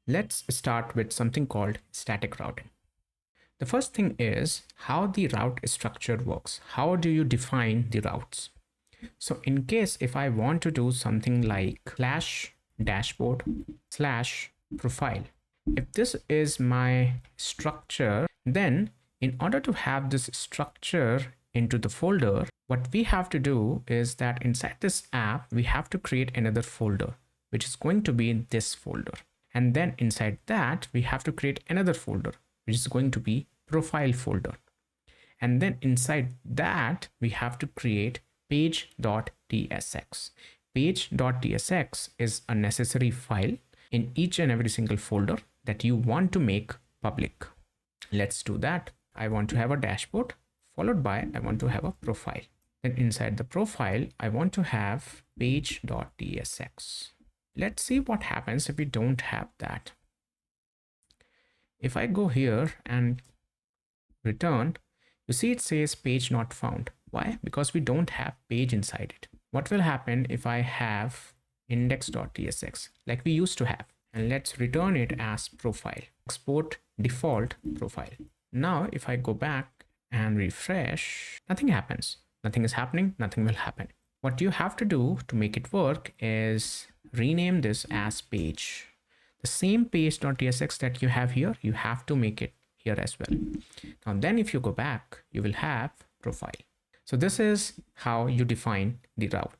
Let's start with something called static routing. The first thing is how the route structure works. How do you define the routes? So in case if I want to do something like slash dashboard slash profile, if this is my structure, then in order to have this structure into the folder, what we have to do is that inside this app, we have to create another folder, which is going to be in this folder. And then inside that, we have to create another folder, which is going to be profile folder. And then inside that, we have to create page.tsx. Page.tsx is a necessary file in each and every single folder that you want to make public. Let's do that. I want to have a dashboard, followed by I want to have a profile. Then inside the profile, I want to have page.tsx. Let's see what happens if we don't have that. If I go here and return, you see it says page not found. Why? Because we don't have page inside it. What will happen if I have index.tsx like we used to have? And let's return it as profile. Export default profile. Now, if I go back and refresh, nothing happens. Nothing is happening. Nothing will happen. What you have to do to make it work is rename this as page. The same page.tsx that you have here, you have to make it here as well. Now, then if you go back, you will have profile. So this is how you define the route.